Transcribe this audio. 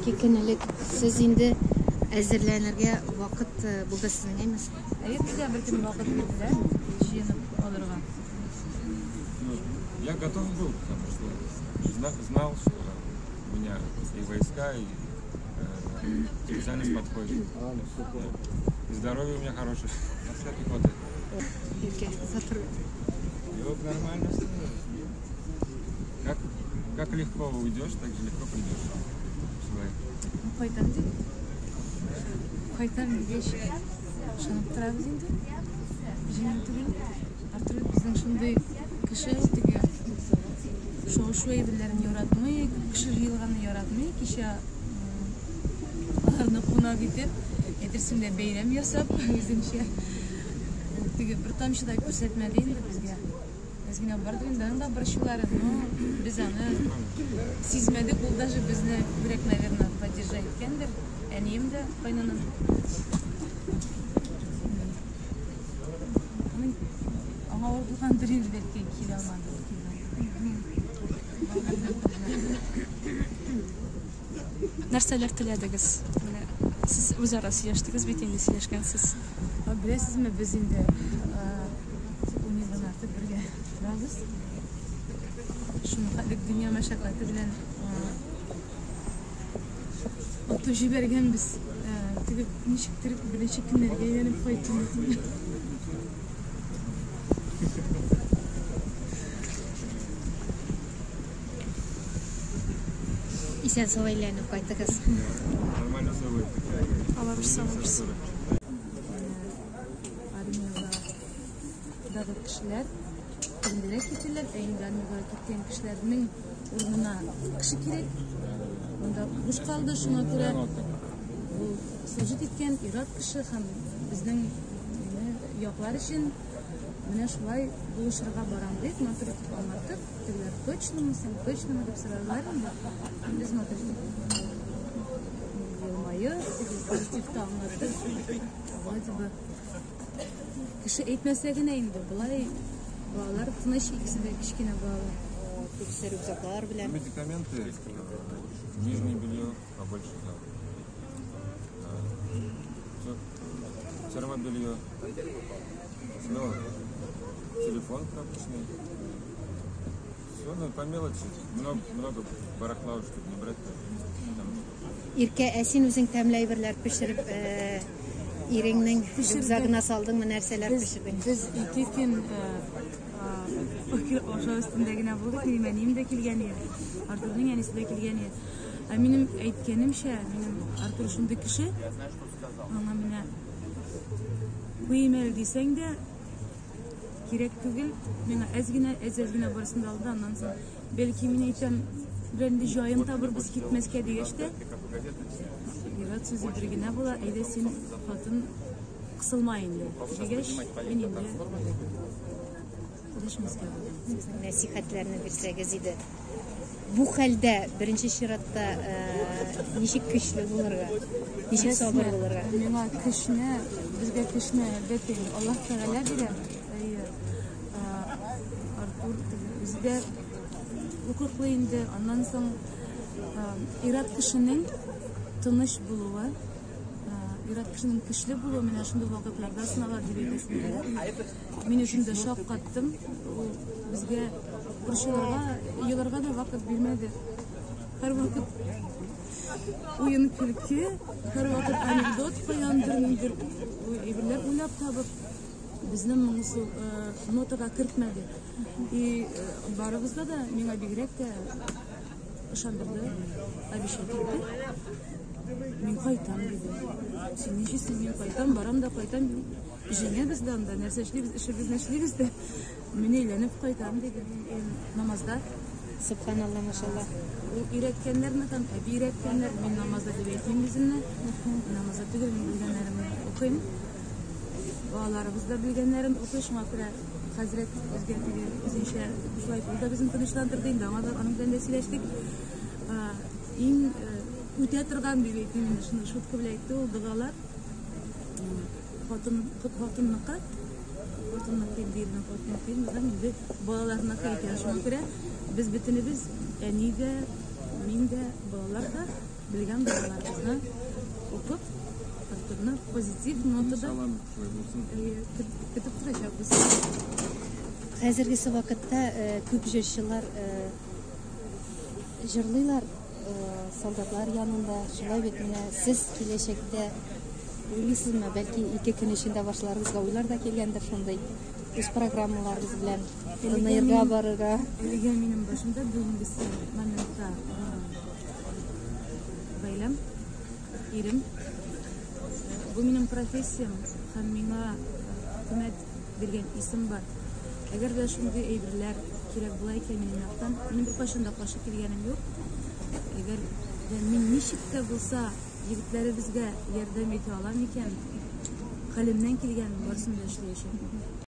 2 kun элек siz endi әзерләнергә вакыт булды сезнең, әйме? Bizga bir kun vaqt berdilar, jiyinib olirga. Я готов был, потому что знал, что у меня и войска, и специальность подходит. И здоровье у меня хорошее. На всякий хватает. Вот нормально. Как легко уйдешь, так же легко придешь. Qaytan degeç şunun tarafı indi. Jinin tugul. Artık bizden şunday kişi tege. Şu evlerini yaratmayı, kişi yılganı yaratmayı, kişi ağırını konağa gidip edirsimde beyrem yasap bizimşe. Tege bir tamşıda görsetmediğinde bizge. Bizgine bardığında bir şeyler biz onu sizmedik. Bu da bizni direkt наверное поддержать etkendir. Әнем де қайнаным. Аңа ордылған дұрын жібетке келе алмады. Нәрселер тіледіңіз? Сіз өзара сөйлештіңіз, бетінде сөйлешкенсіз. Білесіз ме, біз енді университетті бірге тұрамыз. Шunu dünya meşakkatı bilen oturup jibergen biz tüge nişiktirip bileşik günlerge yenip koyduğumuz. İsen soğuylanıp kaytığız. Нормально все будет. Alamırsın. Armiyada kişiler kendileri kişiler, armiyada gittiğin kişilerin ormana kişi gerek. Onda kuş kaldı şuna göre bu sözcük etken Irak kişi hem bizden yaklar için mene şulay buluşurga baram deyip matematik anlattık. Dediler точно mı sen точно mı deyip sorarlar mı? Biz matematik yılmayı pozitifte anlattık. Vay be. Kişi etmese gene indi. Bulay bağlar tınış ikisi de kişkine bağlar. Күпсәр рюкзаклар белән. Медикаменты, нижнее белье побольше. Термобелье. Ну, телефон пропущенный. Все, ну по мелочи. Много барахла, чтобы не брать. Иркә, син үзең тәмләй берләр пешереп, иреңнең рюкзагына салдыңмы, нәрсәләр пешердең? Biz 2 gün aşağı üstündekine bulduk. Benim de kilgeniye. Artur'un yenisi de kilgeniye. Benim etkenim şey, benim Artur şimdi kişi. Ona bana bu e-mail diysen de gerek değil. Bana ezgine barısında aldı. Ondan sonra belki mine iten ben de joyum tabur biz gitmezke diye işte. Biraz sözü birgine bula. Eydesin hatun kısılmayın diye. Digeç benim de Nəsihətlərini versəgəz idi. Bu xəldə birinci şiratda nişik kışlı bulurga, nişik sabır bulurga? Mənə kışını, bizə kışını əlbəttə Allah Teala bilir. Artur bizdə hukuklu indi. Ondan sonra İrat kışının tınış buluğu. İrat kışının kışlı buluğu. Mənə şimdi vakıtlarda sınavlar dibeydesinde. Мен үшін де шок қаттым. Бізге yıllarga da vakit bilmedi. Her vakit oyun külki, her vakit anekdot koyandırındır. Evler uylap tabıp bizden мұңысы notага кіртмеді. Барыбызға да меңа бигрәк те ышандырды, обещать етті. Мен қайтам деді. Сен нешесің, мен қайтам, барам да қайтам. Жеңе бізде анда нәрсе ішлейбіз, ішіміз ішлейбіз де. Мен үйленіп қайтам деді намазда. Subhanallah, maşallah. Үйреткендерін атам, әбі үйреткендер, мен намазда деп айтайын бізімні. Намазда түгел мен білгенлерімі оқиым. Балаларыбызда білгенлерін оқи, шуңа күрә Хазірет өзгертіге өзінше ұшылайды. Бұл да біздің тыныштандырды, енді аның білен де сөйлештік. Ең өте тұрған деп айтайын, шыны шутка біле айтты, ол дұғалар. Қатынныққа, бірінің қатынныққа, балаларына қайтқан шуңа күрә біз бітініміз әнейді Мин дә, балалар да, белгән балаларыбызны укып, Артурны позитив нотада İnşallah şöyle olsun. көтеп торачакбыз. Хәзергесе вакытта күп җырчылар җырлыйлар солдатлар янында. Шулай бит менә сез киләчәктә уйлыйсызмы, бәлки 2 көн эчендә башларыгызга уйлар да килгәндер шундый. Үз программаларыгыз белән ТНРга барырга. Әлегә минем башымда бүгенгесе моментта бәйләм, ирем. Бу минем профессиям һәм миңа хөкүмәт биргән исем бар. Әгәр дә шундый әйберләр кирәк була икән минем яктан, минем бер кайчан да каршы килгәнем юк. Әгәр дә мин ничек тә булса егетләребезгә ярдәм итә алам икән, хәлемнән килгән барысын да эшләячәкмен.